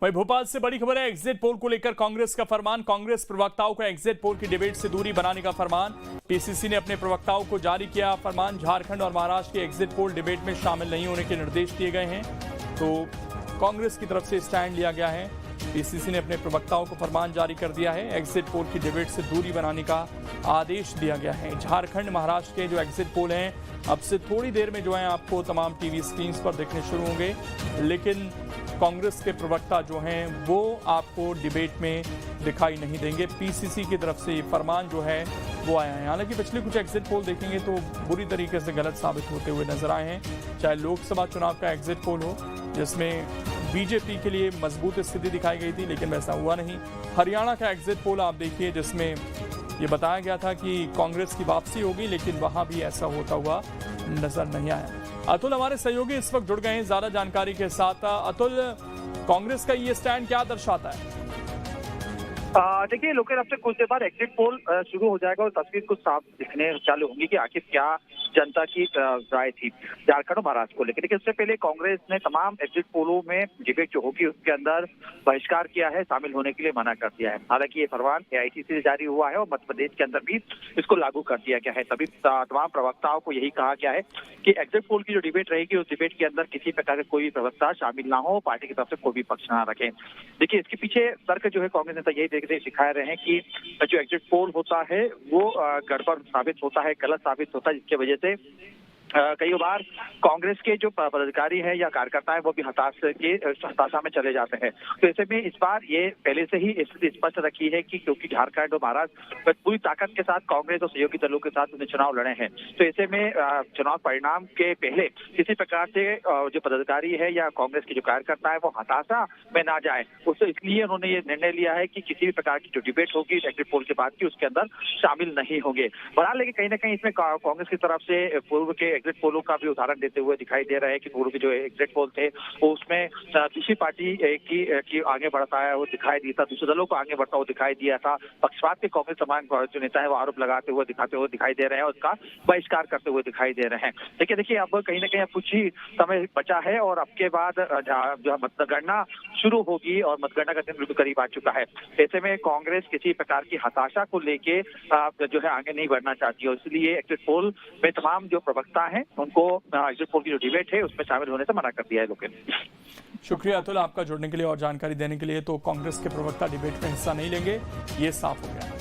वहीं भोपाल से बड़ी खबर है, एग्जिट पोल को लेकर कांग्रेस का फरमान। कांग्रेस प्रवक्ताओं को एग्जिट पोल की डिबेट से दूरी बनाने का फरमान। पीसीसी ने अपने प्रवक्ताओं को जारी किया फरमान। झारखंड और महाराष्ट्र के एग्जिट पोल डिबेट में शामिल नहीं होने के निर्देश दिए गए हैं। तो कांग्रेस की तरफ से स्टैंड लिया गया है। पीसीसी ने अपने प्रवक्ताओं को फरमान जारी कर दिया है। एग्जिट पोल की डिबेट से दूरी बनाने का आदेश दिया गया है। झारखंड महाराष्ट्र के जो एग्जिट पोल हैं अब से थोड़ी देर में जो है आपको तमाम टीवी स्क्रीन पर दिखने शुरू होंगे, लेकिन कांग्रेस के प्रवक्ता जो हैं वो आपको डिबेट में दिखाई नहीं देंगे। पीसीसी की तरफ से ये फरमान जो है वो आया है। हालांकि पिछले कुछ एग्जिट पोल देखेंगे तो बुरी तरीके से गलत साबित होते हुए नजर आए हैं। चाहे लोकसभा चुनाव का एग्जिट पोल हो जिसमें बीजेपी के लिए मजबूत स्थिति दिखाई गई थी, लेकिन वैसा हुआ नहीं। हरियाणा का एग्जिट पोल आप देखिए जिसमें ये बताया गया था कि कांग्रेस की वापसी होगी, लेकिन वहां भी ऐसा होता हुआ नजर नहीं आया। अतुल हमारे सहयोगी इस वक्त जुड़ गए हैं ज्यादा जानकारी के साथ। अतुल, कांग्रेस का ये स्टैंड क्या दर्शाता है? देखिए लोकेश, अब से कुछ देर बाद एग्जिट पोल शुरू हो जाएगा और तस्वीर कुछ साफ दिखने चालू होंगी कि आखिर क्या जनता की राय थी झारखंड और महाराष्ट्र को लेकर। लेकिन इससे पहले कांग्रेस ने तमाम एग्जिट पोलों में डिबेट जो होगी उसके अंदर बहिष्कार किया है, शामिल होने के लिए मना कर दिया है। हालांकि ये फरमान एआईसीसी से जारी हुआ है और मध्य प्रदेश के अंदर भी इसको लागू कर दिया गया है। तभी तमाम प्रवक्ताओं को यही कहा गया है कि एग्जिट पोल की जो डिबेट रहेगी उस डिबेट के अंदर किसी प्रकार का कोई प्रवक्ता शामिल ना हो, पार्टी की तरफ से कोई भी पक्ष ना रखे। देखिए इसके पीछे तर्क जो है कांग्रेस नेता यही देखते सिखाए रहे हैं कि जो एग्जिट पोल होता है वो गड़बड़ साबित होता है, गलत साबित होता है, जिसकी वजह से कई बार कांग्रेस के जो पदाधिकारी हैं या कार्यकर्ता हैं वो भी हताशा में चले जाते हैं। तो ऐसे में इस बार ये पहले से ही स्थिति स्पष्ट रखी है कि क्योंकि झारखंड और महाराष्ट्र पूरी ताकत के साथ कांग्रेस और सहयोगी दलों के साथ उन्हें चुनाव लड़े हैं। तो ऐसे में चुनाव परिणाम के पहले किसी प्रकार से जो पदाधिकारी है या कांग्रेस के जो कार्यकर्ता है वो हताशा में ना जाए, उससे इसलिए उन्होंने ये निर्णय लिया है कि किसी भी प्रकार की जो डिबेट होगी एग्जिट पोल के बाद की उसके अंदर शामिल नहीं होंगे। बहरहाल लेकिन कहीं ना कहीं इसमें कांग्रेस की तरफ से पूर्व के एग्जिट पोलों का भी उदाहरण देते हुए दिखाई दे रहा है कि पूर्व के जो एग्जिट पोल थे वो उसमें दूसरी पार्टी की आगे बढ़ता है वो दिखाई दिया था, दूसरे दलों को आगे बढ़ता हुआ दिखाई दिया था। पक्षपात के कांग्रेस तमाम जो नेता है वो आरोप लगाते हुए दिखाते हुए दिखाई दे रहे हैं और उसका बहिष्कार करते हुए दिखाई दे रहे हैं। देखिए अब कहीं ना कहीं कुछ ही समय बचा है और अब के बाद जो मतगणना शुरू होगी और मतगणना का दिन बिल्कुल करीब आ चुका है। ऐसे में कांग्रेस किसी प्रकार की हताशा को लेके जो है आगे नहीं बढ़ना चाहती है, इसलिए एग्जिट पोल में तमाम जो प्रवक्ता हैं उनको एग्जिट पोल की जो डिबेट है उसमें शामिल होने से मना कर दिया है। लोकेश, शुक्रिया अतुल आपका जुड़ने के लिए और जानकारी देने के लिए। तो कांग्रेस के प्रवक्ता डिबेट में हिस्सा नहीं लेंगे, ये साफ हो गया।